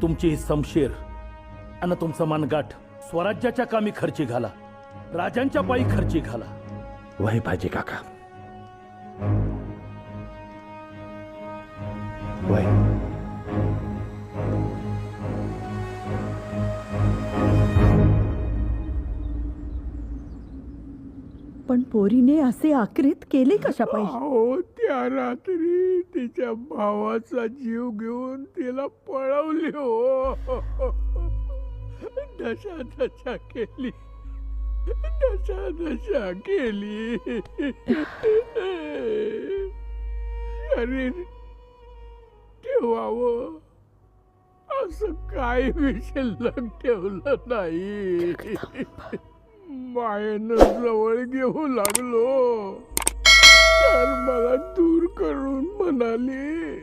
तुमची ही समशेर आणि तुमचा मनगाठ स्वराज्याच्या कामी खर्ची घाला, राजांच्या पायी खर्ची घाला. वही पाहिजे काका, वही. पण पोरीने असे आक्रीत केले कशा पाहिजे? अहो त्या रात्री तिच्या भावाचा जीव घेऊन तिला पळवली हो. दशा केली, दशा केली. शरीर ठेवावं असं काही शिल्लक ठेवलं नाही. मायेनं जवळ घेऊ लागलो तर मला दूर करून म्हणाली,